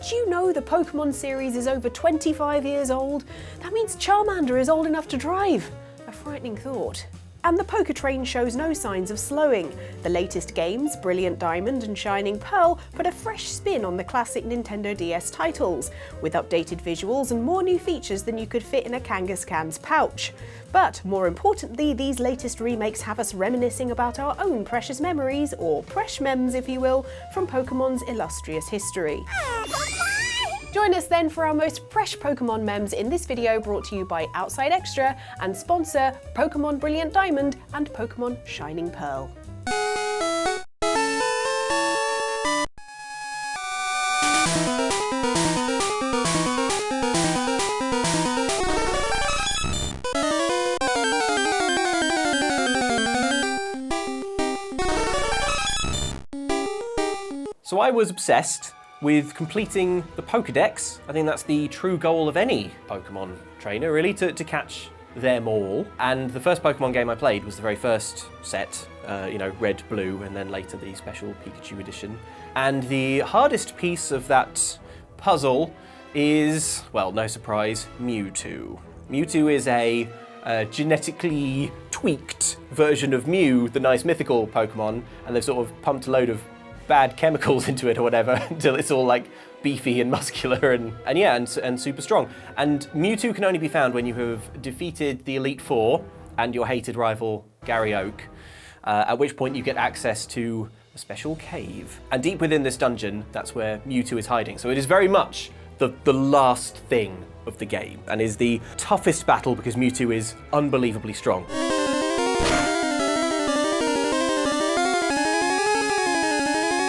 Did you know the Pokémon series is over 25 years old? That means Charmander is old enough to drive. A frightening thought. And the Poké Train shows no signs of slowing. The latest games, Brilliant Diamond and Shining Pearl, put a fresh spin on the classic Nintendo DS titles, with updated visuals and more new features than you could fit in a Kangaskhan's pouch. But more importantly, these latest remakes have us reminiscing about our own precious memories, or Preshmems if you will, from Pokemon's illustrious history. Join us then for our most fresh Pokemon memes in this video, brought to you by Outside Xtra and sponsor Pokemon Brilliant Diamond and Pokemon Shining Pearl. So I was obsessed with completing the Pokédex. I think that's the true goal of any Pokemon trainer, really, to catch them all. And the first Pokemon game I played was the very first set, red, blue, and then later the special Pikachu edition. And the hardest piece of that puzzle is, well, no surprise, Mewtwo. Mewtwo is a genetically tweaked version of Mew, the nice mythical Pokemon, and they've sort of pumped a load of bad chemicals into it or whatever until it's all like beefy and muscular and super strong. And Mewtwo can only be found when you have defeated the Elite Four and your hated rival Gary Oak, at which point you get access to a special cave. And deep within this dungeon, that's where Mewtwo is hiding. So it is very much the last thing of the game and is the toughest battle because Mewtwo is unbelievably strong.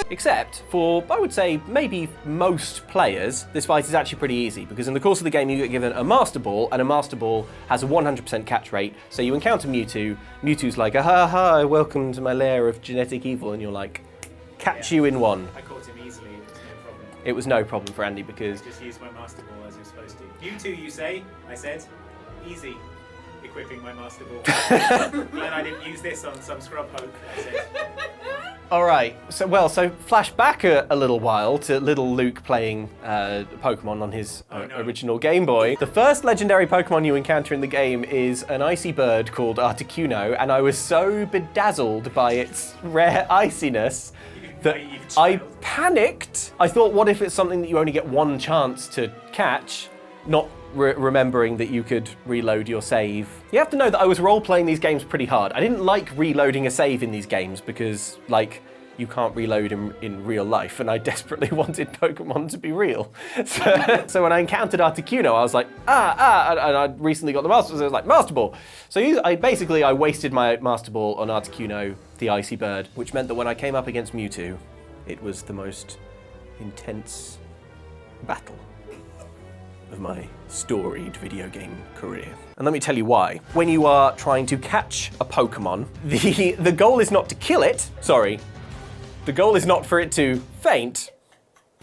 Except for, I would say, maybe most players, this fight is actually pretty easy because in the course of the game you get given a Master Ball, and a Master Ball has a 100% catch rate. So you encounter Mewtwo, Mewtwo's like, aha, welcome to my lair of genetic evil, and you're like, catch you in one. I caught him easily, it was no problem. It was no problem for Andy because... Just used my Master Ball as you're supposed to. Mewtwo, you say? I said, easy. Equipping my Master Ball. Glad I didn't use this on some scrub poke, I said. Alright, so flash back a little while to little Luke playing Pokemon on his original Game Boy. The first legendary Pokemon you encounter in the game is an icy bird called Articuno, and I was so bedazzled by its rare iciness that I panicked. I thought, what if it's something that you only get one chance to catch, not remembering that you could reload your save. You have to know that I was role-playing these games pretty hard. I didn't like reloading a save in these games because, like, you can't reload in real life, and I desperately wanted Pokemon to be real. So when I encountered Articuno, I was like, and I recently got the Master Ball, so I was like, Master Ball! So I wasted my Master Ball on Articuno, the Icy Bird, which meant that when I came up against Mewtwo, it was the most intense battle of my storied video game career. And let me tell you why. When you are trying to catch a Pokemon, the goal is not to kill it, the goal is not for it to faint.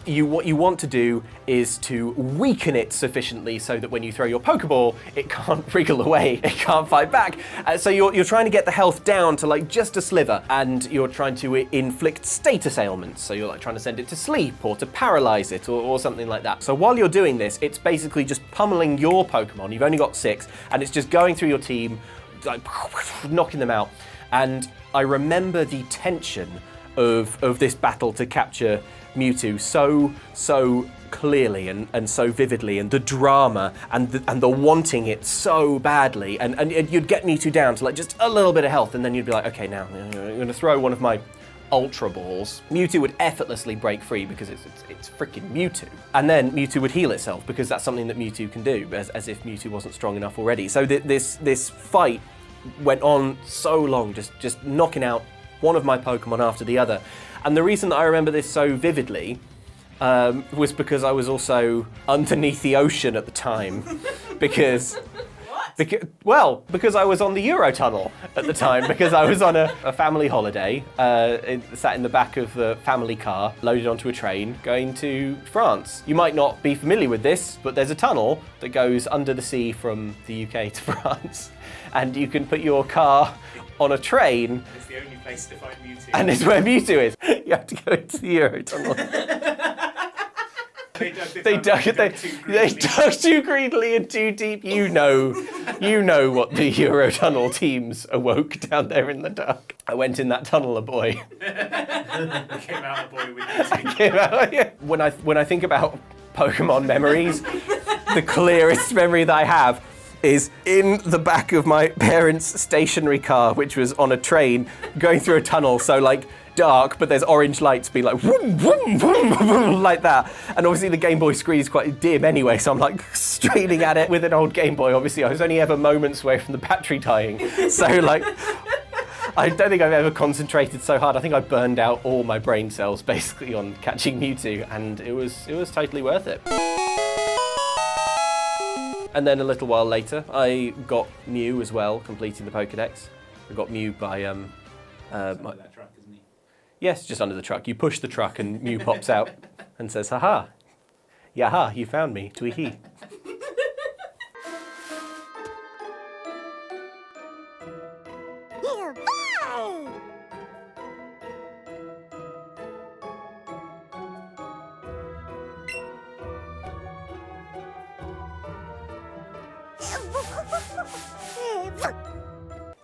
What you want to do is to weaken it sufficiently so that when you throw your Pokeball, it can't wriggle away, it can't fight back. So you're trying to get the health down to like just a sliver, and you're trying to inflict status ailments. So you're like trying to send it to sleep or to paralyze it or something like that. So while you're doing this, it's basically just pummeling your Pokemon. You've only got 6, and it's just going through your team, like knocking them out. And I remember the tension of this battle to capture Mewtwo so clearly and so vividly, and the drama and the wanting it so badly, and you'd get Mewtwo down to like just a little bit of health, and then you'd be like, okay, now I'm going to throw one of my Ultra Balls. Mewtwo would effortlessly break free because it's freaking Mewtwo, and then Mewtwo would heal itself because that's something that Mewtwo can do, as if Mewtwo wasn't strong enough already. So this fight went on so long, just knocking out one of my Pokemon after the other. And the reason that I remember this so vividly was because I was also underneath the ocean at the time. Because I was on the Eurotunnel at the time, because I was on a family holiday, sat in the back of the family car, loaded onto a train, going to France. You might not be familiar with this, but there's a tunnel that goes under the sea from the UK to France, and you can put your car on a train. It's the only place to find Mewtwo. And it's where Mewtwo is. You have to go into the Eurotunnel. They dug the They tunnel, dug too greedily and too deep. You know what the Eurotunnel teams awoke down there in the dark. I went in that tunnel a boy. Came out a boy with Eevee. Came out, yeah. When I think about Pokemon memories, the clearest memory that I have is in the back of my parents' stationary car, which was on a train going through a tunnel. So like dark, but there's orange lights being like vroom, vroom, vroom, vroom, like that. And obviously the Game Boy screen is quite dim anyway, so I'm like straining at it with an old Game Boy. Obviously I was only ever moments away from the battery dying. So like, I don't think I've ever concentrated so hard. I think I burned out all my brain cells basically on catching Mewtwo, and it was totally worth it. And then a little while later, I got Mew as well, completing the Pokédex. I got Mew by That truck, isn't he? yes, just under the truck. You push the truck and Mew pops out and says, "Haha, yaha, you found me, twee-hee."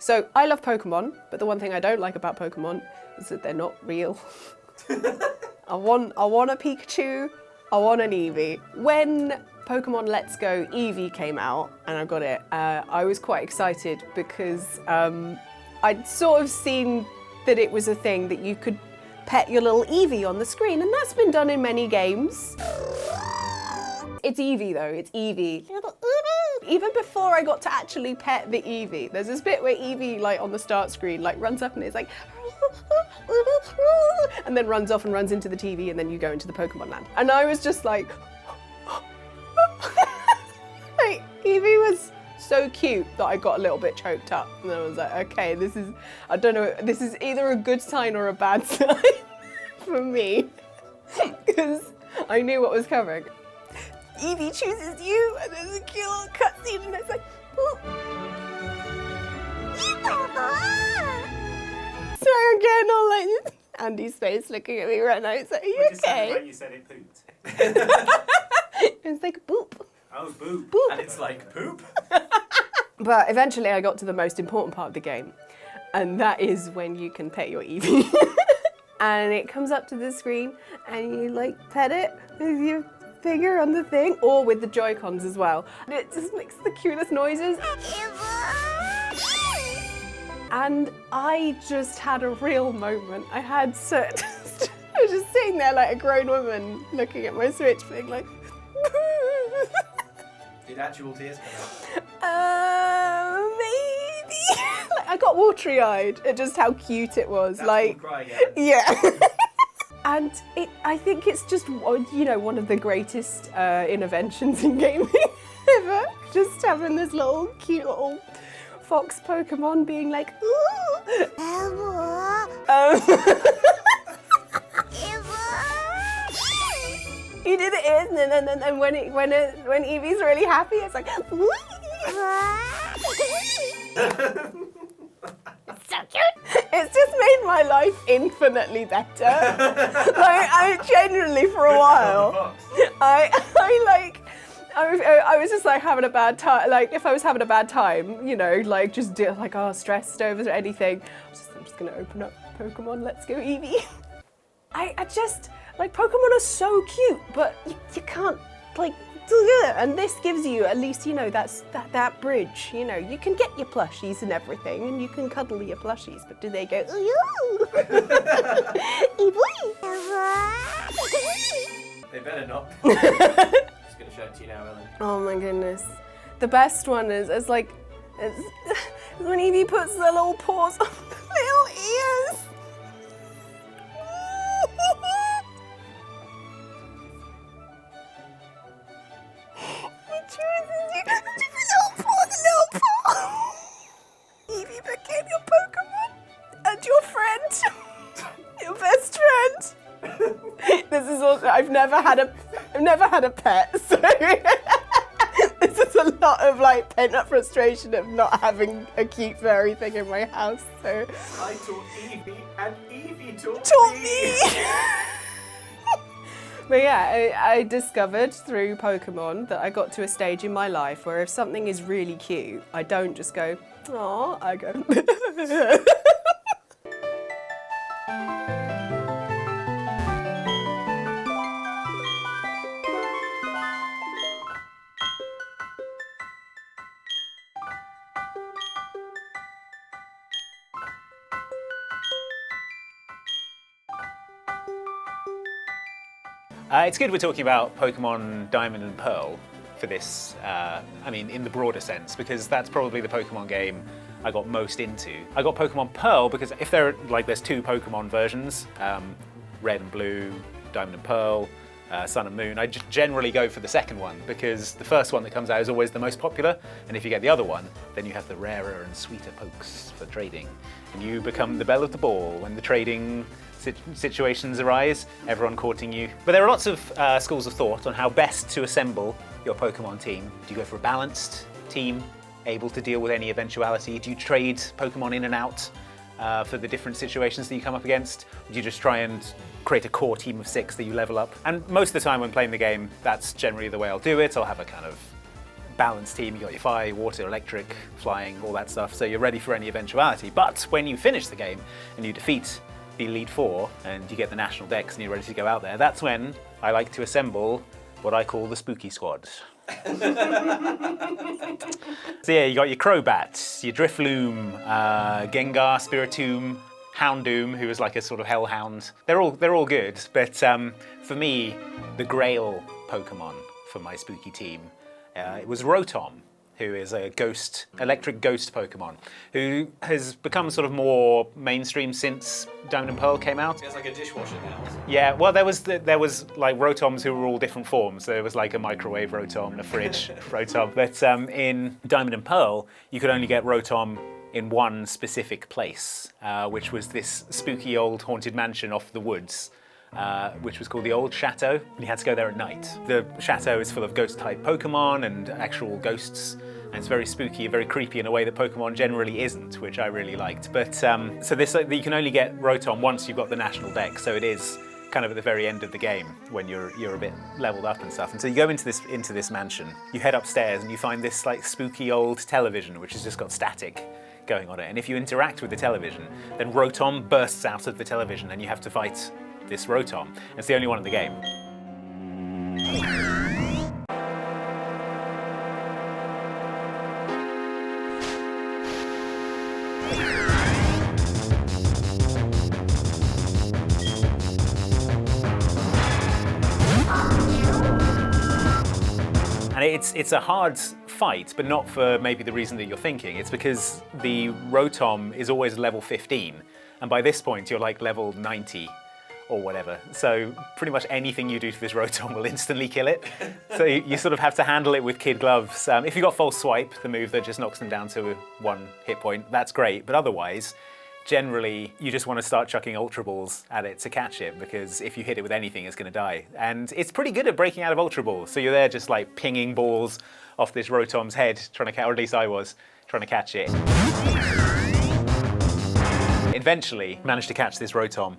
So I love Pokemon, but the one thing I don't like about Pokemon is that they're not real. I want a Pikachu, I want an Eevee. When Pokemon Let's Go Eevee came out and I got it, I was quite excited because I'd sort of seen that it was a thing that you could pet your little Eevee on the screen, and that's been done in many games. It's Eevee though, it's Eevee. Even before I got to actually pet the Eevee, there's this bit where Eevee, like on the start screen, like runs up and it's like, and then runs off and runs into the TV, and then you go into the Pokemon land. And I was just like, like Eevee was so cute that I got a little bit choked up. And I was like, okay, this is, I don't know, this is either a good sign or a bad sign for me. Because I knew what was coming. Eevee chooses you, and there's a cute little cutscene, and it's like, so I'm getting all like Andy's face looking at me right now. It's like, are you okay? Like you said it pooped. It's like boop. Oh, boop. Boop. And it's like poop. But eventually I got to the most important part of the game, and that is when you can pet your Eevee. And it comes up to the screen, and you like pet it with your finger on the thing, or with the Joy-Cons as well. And it just makes the cutest noises. And I just had a real moment. I was just sitting there like a grown woman looking at my Switch being like, Did actual tears come out? maybe. Like, I got watery-eyed at just how cute it was. That's like, called cry, yeah. And I think it's just, you know, one of the greatest interventions in gaming ever. Just having this little cute little fox Pokemon being like, ooh. You do the ears, and then when Eevee's really happy, it's like, it's so cute. It's just made my life infinitely better. Like, I genuinely, for a while, I was just like having a bad time. Like, if I was having a bad time, you know, like just like, oh, stressed over anything, I'm just gonna open up Pokemon Let's Go Eevee. I just, like, Pokemon are so cute, but you can't, like, and this gives you at least, you know, that bridge, you know, you can get your plushies and everything, and you can cuddle your plushies, but do they go, ooh, They better not. Just gonna show it to you now, Ellen. Oh my goodness. The best one is when Eevee puts the little paws on the little ears. Eevee became your Pokemon and your friend, your best friend. This is also, I've never had a pet, so this is a lot of like pent-up frustration of not having a cute furry thing in my house. So I taught Eevee, and Eevee taught me. But yeah, I discovered through Pokemon that I got to a stage in my life where if something is really cute, I don't just go, "Aw," I go. It's good we're talking about Pokemon Diamond and Pearl for this, I mean, in the broader sense, because that's probably the Pokemon game I got most into. I got Pokemon Pearl because if there's two Pokemon versions, Red and Blue, Diamond and Pearl, Sun and Moon, I generally go for the second one because the first one that comes out is always the most popular, and if you get the other one, then you have the rarer and sweeter pokes for trading, and you become the belle of the ball when the trading situations arise, everyone courting you. But there are lots of schools of thought on how best to assemble your Pokemon team. Do you go for a balanced team, able to deal with any eventuality? Do you trade Pokemon in and out for the different situations that you come up against? Or do you just try and create a core team of 6 that you level up? And most of the time when playing the game, that's generally the way I'll do it. I'll have a kind of balanced team. You got your fire, water, electric, flying, all that stuff, so you're ready for any eventuality. But when you finish the game and you defeat the Elite Four and you get the national decks and you're ready to go out there, that's when I like to assemble what I call the spooky squad. So yeah, you got your Crobat, your Drifloon, Gengar, Spiritomb, Houndoom, who is like a sort of hellhound. They're all good, but for me, the Grail Pokemon for my spooky team, it was Rotom, who is a electric ghost Pokemon, who has become sort of more mainstream since Diamond and Pearl came out. It's like a dishwasher now. Yeah, well, there was like Rotoms who were all different forms. There was like a microwave Rotom and a fridge Rotom. But in Diamond and Pearl, you could only get Rotom in one specific place, which was this spooky old haunted mansion off the woods, which was called the Old Chateau, and you had to go there at night. The chateau is full of ghost-type Pokemon and actual ghosts, and it's very spooky, very creepy in a way that Pokemon generally isn't, which I really liked. But so you can only get Rotom once you've got the national deck, so it is kind of at the very end of the game when you're a bit leveled up and stuff. And so you go into this mansion, you head upstairs, and you find this like spooky old television, which has just got static going on it. And if you interact with the television, then Rotom bursts out of the television, and you have to fight this Rotom. It's the only one in the game. And it's a hard fight, but not for maybe the reason that you're thinking. It's because the Rotom is always level 15, and by this point you're like level 90 or whatever. So pretty much anything you do to this Rotom will instantly kill it. So you sort of have to handle it with kid gloves. If you got False Swipe, the move that just knocks them down to 1 hit point, that's great. But otherwise, generally, you just want to start chucking Ultra Balls at it to catch it, because if you hit it with anything, it's going to die. And it's pretty good at breaking out of Ultra Balls. So you're there just like pinging balls off this Rotom's head, trying to catch, or at least I was, trying to catch it. Eventually, managed to catch this Rotom,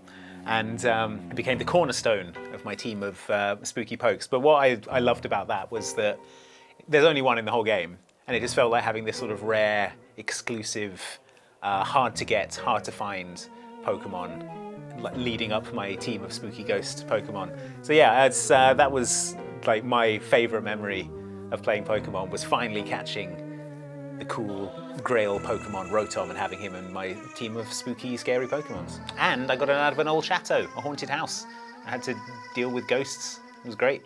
and it became the cornerstone of my team of spooky pokes. But what I loved about that was that there's only one in the whole game, and it just felt like having this sort of rare, exclusive, hard to get, hard to find Pokemon leading up my team of spooky ghost Pokemon. So yeah, that was like my favorite memory of playing Pokemon, was finally catching the cool Grail Pokemon Rotom and having him in my team of spooky, scary Pokemons. And I got it out of an old chateau, a haunted house. I had to deal with ghosts. It was great.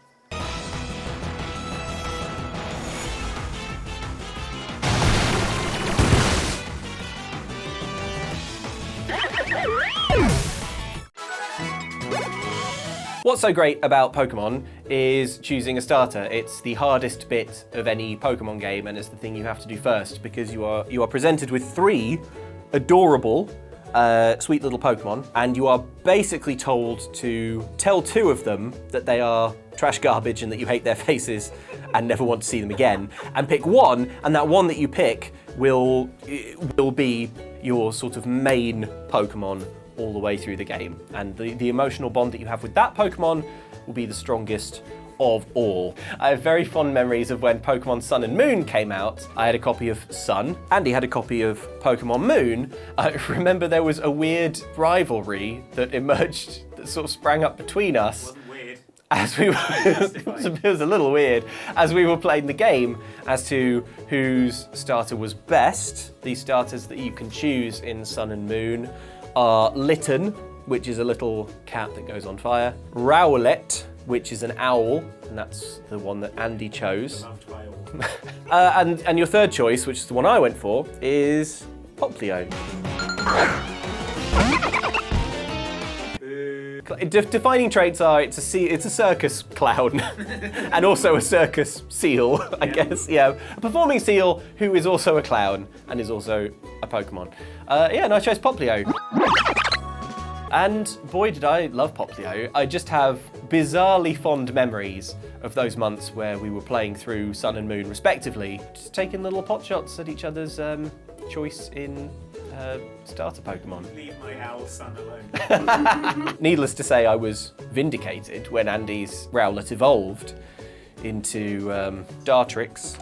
What's so great about Pokemon is choosing a starter. It's the hardest bit of any Pokemon game, and it's the thing you have to do first, because you are presented with 3 adorable, sweet little Pokemon, and you are basically told to tell 2 of them that they are trash garbage and that you hate their faces and never want to see them again, and pick one, and that one that you pick will be your sort of main Pokemon all the way through the game. And the emotional bond that you have with that Pokemon will be the strongest of all. I have very fond memories of when Pokemon Sun and Moon came out. I had a copy of Sun, Andy had a copy of Pokemon Moon. I remember there was a weird rivalry that emerged, that sort of sprang up between us. As we were, it was a little weird, as we were playing the game, as to whose starter was best. These starters that you can choose in Sun and Moon are Litten, which is a little cat that goes on fire, Rowlet, which is an owl, and that's the one that Andy chose. Loved by all. And your third choice, which is the one I went for, is Poplio. Defining traits are it's a circus clown and also a circus seal, I guess. Yeah, a performing seal who is also a clown and is also a Pokemon. And I chose Poplio. And boy, did I love Poplio. I just have bizarrely fond memories of those months where we were playing through Sun and Moon respectively, just taking little pot shots at each other's choice in starter Pokemon. Leave my owl son alone. Needless to say, I was vindicated when Andy's Rowlet evolved into Dartrix.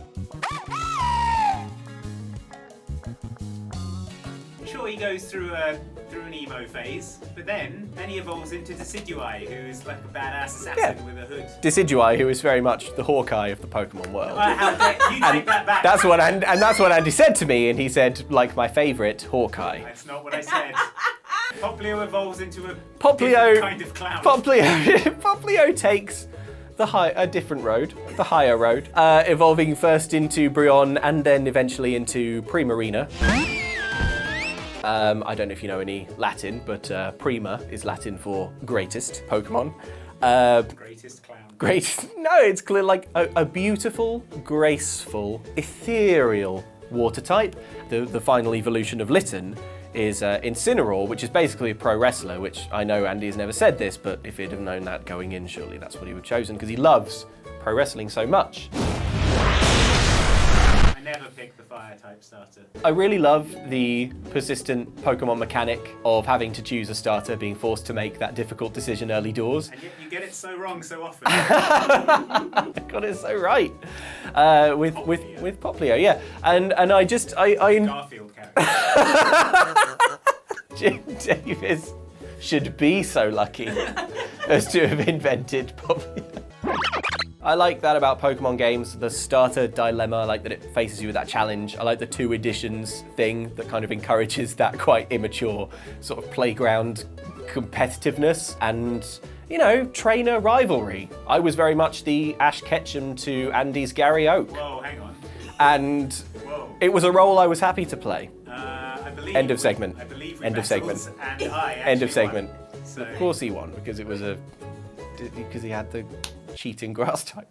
Sure, he goes through an emo phase, but then he evolves into Decidueye, who's like a badass assassin with a hood. Decidueye, who is very much the Hawkeye of the Pokemon world. How dare you take that back? That's what Andy said to me, and he said, like my favourite, Hawkeye. That's not what I said. Poplio evolves into a Poplio, different kind of clown. Poplio takes a different road, the higher road, evolving first into Brionne and then eventually into Primarina. I don't know if you know any Latin, but Prima is Latin for greatest Pokemon. Greatest clown. No, it's clear like a beautiful, graceful, ethereal water type. The final evolution of Litten is Incineroar, which is basically a pro wrestler, which I know Andy has never said this, but if he'd have known that going in, surely that's what he would have chosen, because he loves pro wrestling so much. I never picked the fire type starter. I really love the persistent Pokemon mechanic of having to choose a starter, being forced to make that difficult decision early doors. And yet you get it so wrong so often. I got it so right with Poplio, yeah. And I Garfield character. Jim Davis should be so lucky as to have invented Poplio. I like that about Pokemon games, the starter dilemma. I like that it faces you with that challenge. I like the 2 editions thing that kind of encourages that quite immature sort of playground competitiveness and, you know, trainer rivalry. I was very much the Ash Ketchum to Andy's Gary Oak. Whoa, hang on. And it was a role I was happy to play. I believe End of segment. I believe we End of segment. And I End of segment. Won, so. Of course he won, because it was because he had the cheating grass type.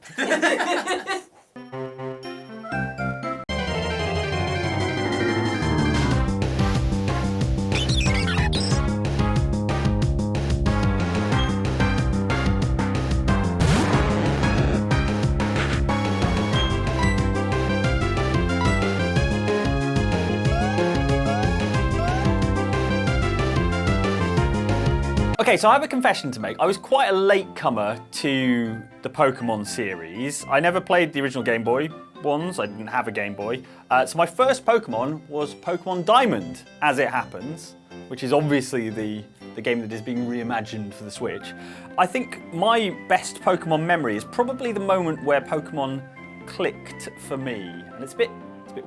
Okay, so I have a confession to make. I was quite a latecomer to the Pokémon series. I never played the original Game Boy ones. I didn't have a Game Boy. So my first Pokémon was Pokémon Diamond, as it happens, which is obviously the game that is being reimagined for the Switch. I think my best Pokémon memory is probably the moment where Pokémon clicked for me, and it's a bit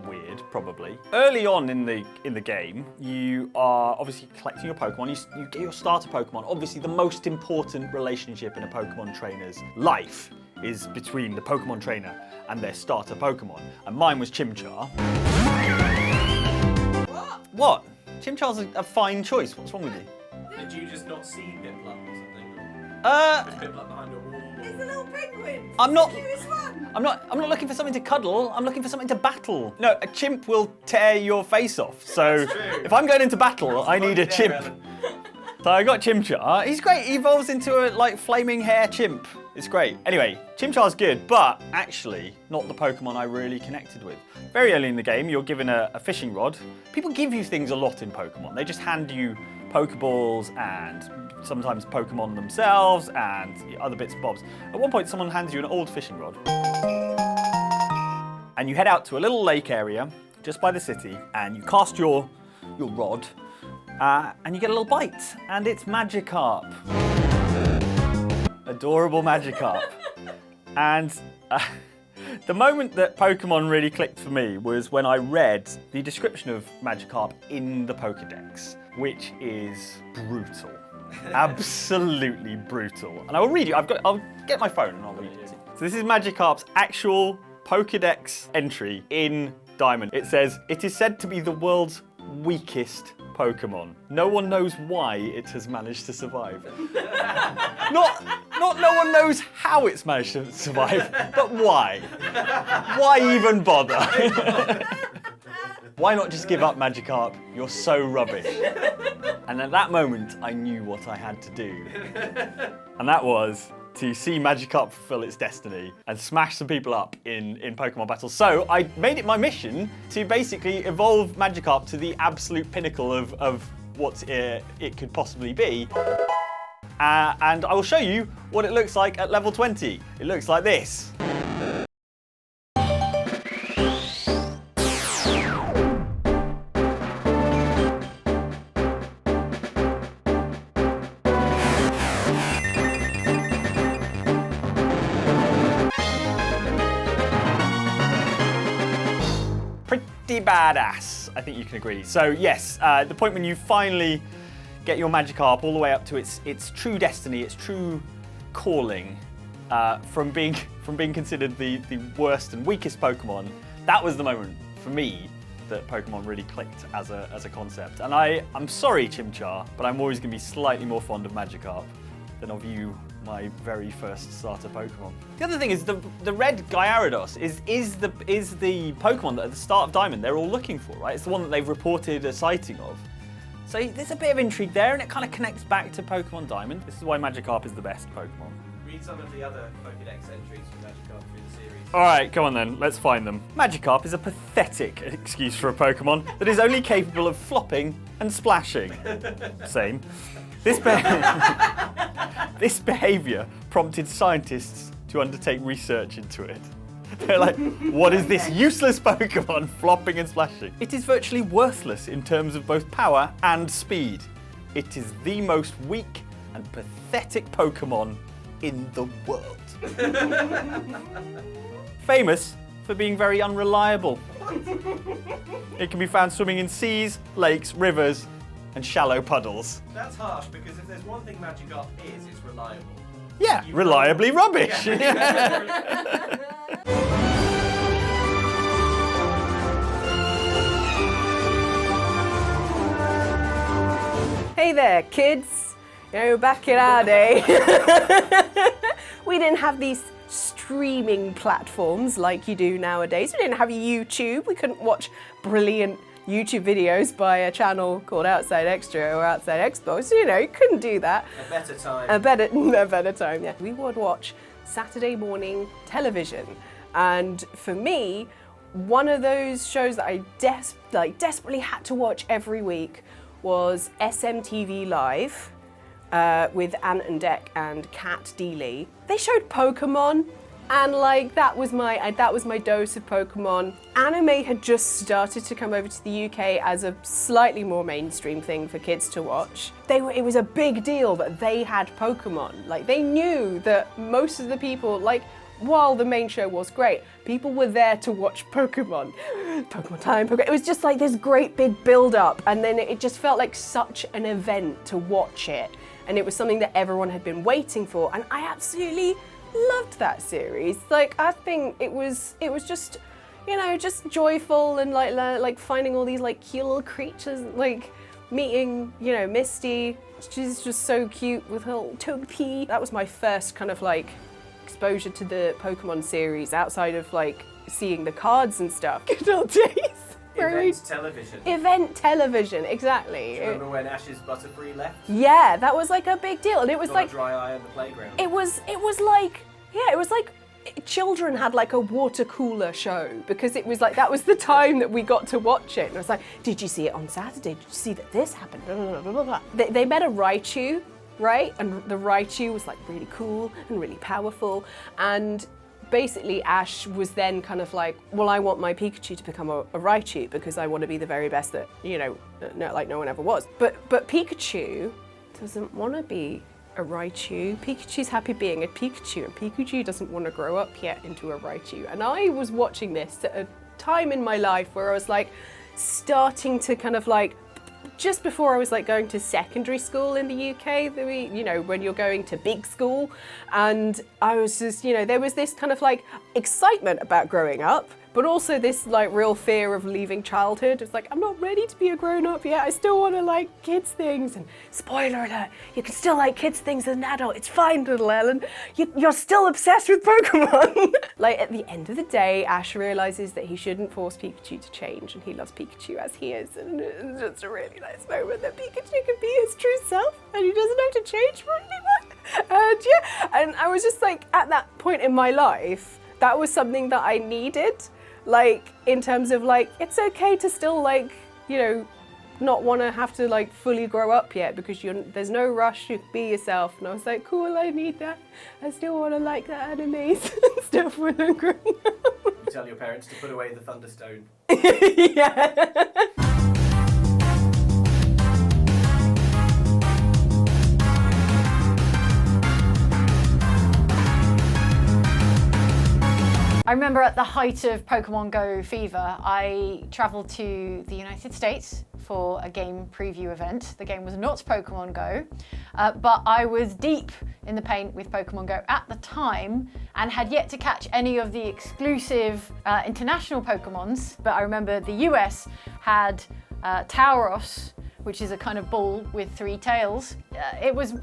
weird, probably. Early on in the game, you are obviously collecting your Pokemon. You get your starter Pokemon. Obviously, the most important relationship in a Pokemon trainer's life is between the Pokemon trainer and their starter Pokemon. And mine was Chimchar. What? Chimchar's a fine choice. What's wrong with you? Did you just not see Piplup or something? Uh, Piplup behind a wall? It's a little penguin. I'm not. The cutest one. I'm not looking for something to cuddle. I'm looking for something to battle. No, a chimp will tear your face off. So if I'm going into battle, I need a chimp. So I got Chimchar. He's great. He evolves into a like flaming hair chimp. It's great. Anyway, Chimchar's good, but actually not the Pokemon I really connected with. Very early in the game, you're given a fishing rod. People give you things a lot in Pokemon. They just hand you Pokeballs and sometimes Pokemon themselves and other bits and bobs. At one point, someone hands you an old fishing rod. And you head out to a little lake area just by the city, and you cast your rod, and you get a little bite, and it's Magikarp. Adorable Magikarp. And the moment that Pokemon really clicked for me was when I read the description of Magikarp in the Pokédex, which is brutal. Absolutely brutal. And I will read you. I'll get my phone and I'll read it. So this is Magikarp's actual Pokédex entry in Diamond. It says, "It is said to be the world's weakest Pokemon. No one knows why it has managed to survive." Not no one knows how it's managed to survive, but why? Why even bother? Why not just give up, Magikarp? You're so rubbish. And at that moment, I knew what I had to do. And that was to see Magikarp fulfill its destiny and smash some people up in Pokemon battles. So I made it my mission to basically evolve Magikarp to the absolute pinnacle of what it could possibly be. And I will show you what it looks like at level 20. It looks like this. Pretty badass, I think you can agree. So yes, the point when you finally get your Magikarp all the way up to its true destiny, its true calling, from being considered the worst and weakest Pokemon, that was the moment for me that Pokemon really clicked as a concept. And I'm sorry, Chimchar, but I'm always going to be slightly more fond of Magikarp than of you, my very first starter Pokemon. The other thing is the red Gyarados is the Pokemon that at the start of Diamond they're all looking for, right? It's the one that they've reported a sighting of. So there's a bit of intrigue there, and it kind of connects back to Pokemon Diamond. This is why Magikarp is the best Pokemon. Read some of the other Pokédex entries from Magikarp through the series. All right, come on then, let's find them. Magikarp is a pathetic excuse for a Pokemon that is only capable of flopping and splashing. Same. This behaviour prompted scientists to undertake research into it. They're like, what is this useless Pokemon flopping and splashing? It is virtually worthless in terms of both power and speed. It is the most weak and pathetic Pokemon in the world. Famous for being very unreliable. It can be found swimming in seas, lakes, rivers, and shallow puddles. That's harsh, because if there's one thing Magikarp is, it's reliable. Yeah, reliably rubbish. Hey there, kids. You know, back in our day, we didn't have these streaming platforms like you do nowadays. We didn't have YouTube. We couldn't watch brilliant YouTube videos by a channel called Outside Xtra or Outside Xbox. You know, you couldn't do that. A better time. A better time, yeah. We would watch Saturday morning television. And for me, one of those shows that I desperately had to watch every week was SMTV Live with Ant and Dec and Kat Deely. They showed Pokemon, and that was my dose of Pokemon. Anime had just started to come over to the UK as a slightly more mainstream thing for kids to watch. It was a big deal that they had Pokemon. They knew that most of the people, while the main show was great, people were there to watch Pokemon. Pokemon time, Pokemon. It was just this great big build-up, and then it just felt like such an event to watch it. And it was something that everyone had been waiting for, and I absolutely loved that series. I think it was just, just joyful and finding all these cute little creatures, meeting, Misty. She's just so cute with her little Togepi. That was my first kind of exposure to the Pokemon series outside of seeing the cards and stuff. Good old days. Event television. Event television, exactly. Do you remember when Ash's Butterfree left? Yeah, that was a big deal, and it was Got a dry eye on the playground. it was children had like a water cooler show because it was like, that was the time that we got to watch it. And I was like, did you see it on Saturday? Did you see that this happened? Blah, blah, blah, blah. They met a Raichu, right? And the Raichu was like really cool and really powerful. And basically Ash was then kind of like, well, I want my Pikachu to become a Raichu because I want to be the very best that, you know, like no one ever was. But Pikachu doesn't want to be a Raichu. Pikachu's happy being a Pikachu, and Pikachu doesn't want to grow up yet into a Raichu. And I was watching this at a time in my life where I was like starting to kind of like, just before I was like going to secondary school in the UK, you know, when you're going to big school, and I was just, you know, there was this kind of like excitement about growing up, but also this like real fear of leaving childhood. It's like, I'm not ready to be a grown-up yet. I still want to like kids things. And spoiler alert, you can still like kids things as an adult. It's fine, little Ellen. You're still obsessed with Pokemon. Like at the end of the day, Ash realizes that he shouldn't force Pikachu to change, and he loves Pikachu as he is. And it's just a really nice moment that Pikachu can be his true self, and he doesn't have to change for anyone. And yeah, and I was just like, at that point in my life, that was something that I needed. Like, in terms of like, it's okay to still like, you know, not want to have to like fully grow up yet because there's no rush to be yourself. And I was like, cool, I need that. I still want to like the animes and stuff when I'm growing up. You tell your parents to put away the Thunderstone. Yeah. I remember at the height of Pokemon Go fever, I travelled to the United States for a game preview event. The game was not Pokemon Go, but I was deep in the paint with Pokemon Go at the time and had yet to catch any of the exclusive international Pokemons. But I remember the US had Tauros, which is a kind of bull with 3 tails. It was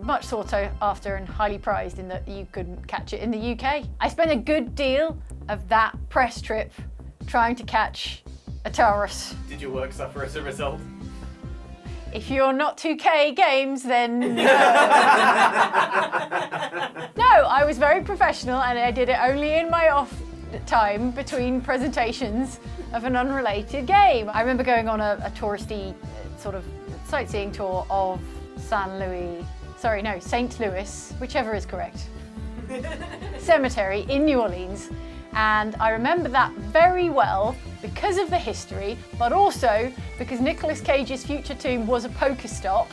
much sought after and highly prized in that you couldn't catch it in the UK. I spent a good deal of that press trip trying to catch a Tauros. Did your work suffer as a result? If you're not 2K games, then no. No, I was very professional and I did it only in my off time between presentations of an unrelated game. I remember going on a touristy sort of sightseeing tour of St. Louis, whichever is correct, cemetery in New Orleans. And I remember that very well because of the history, but also because Nicolas Cage's future tomb was a Pokestop.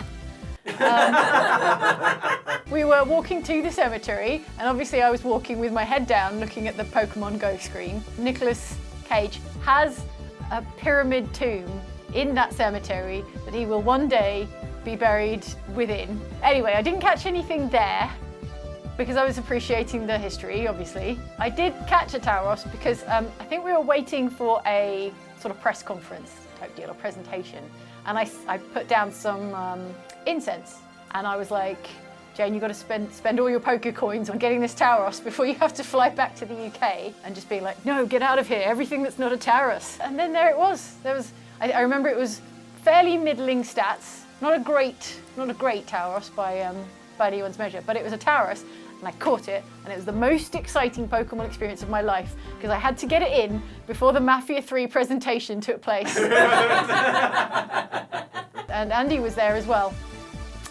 We were walking to the cemetery, and obviously I was walking with my head down looking at the Pokemon Go screen. Nicolas Cage has a pyramid tomb in that cemetery that he will one day be buried within. Anyway, I didn't catch anything there because I was appreciating the history, obviously. I did catch a Tauros because I think we were waiting for a sort of press conference type deal, a presentation. And I put down some incense, and I was like, Jane, you've got to spend all your poker coins on getting this Tauros before you have to fly back to the UK. And just being like, no, get out of here, everything that's not a Tauros. And then there it was. I remember it was fairly middling stats, not a great Tauros by anyone's measure, but it was a Tauros, and I caught it, and it was the most exciting Pokemon experience of my life because I had to get it in before the Mafia 3 presentation took place. And Andy was there as well,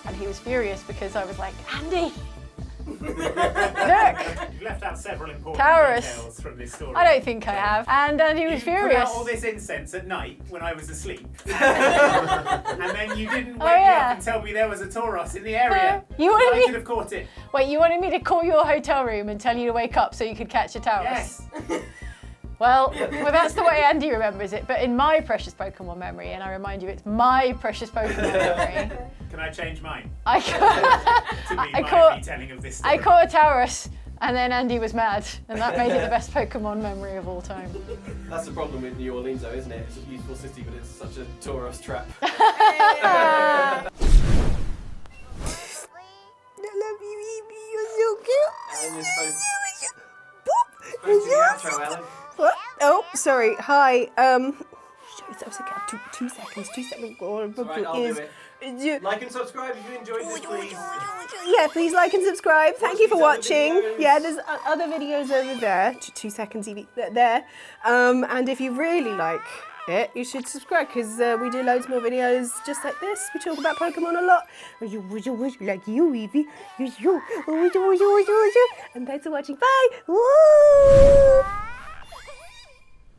and he was furious because I was like, Andy, look! You've left out several important Tauros. details from this story. I don't think I have. And Andy was You put furious. out all this incense at night when I was asleep. And then you didn't wake me up and tell me there was a Tauros in the area. You wanted I me- could have caught it. Wait, you wanted me to call your hotel room and tell you to wake up so you could catch a Tauros? Yes. Well, that's the way Andy remembers it, but in my precious Pokemon memory, and I remind you, it's my precious Pokemon memory. Can I change mine I to be I my caught- retelling of this story? I caught a Tauros, and then Andy was mad, and that made it the best Pokemon memory of all time. That's the problem with New Orleans, though, isn't it? It's a beautiful city, but it's such a Tauros trap. I love you, Eevee. You're so cute. And you're supposed Boop. to do the outro, Ellen. What? Oh, sorry. Hi. Two seconds. Right, I'll do it. Like and subscribe if you enjoyed this, please. Yeah, please like and subscribe. Thank you for these other watching. videos. Yeah, there's other videos over there. 2 seconds, Eevee. There. And if you really like it, you should subscribe because we do loads more videos just like this. We talk about Pokemon a lot. Like you, Eevee. And thanks for watching. Bye. Woo!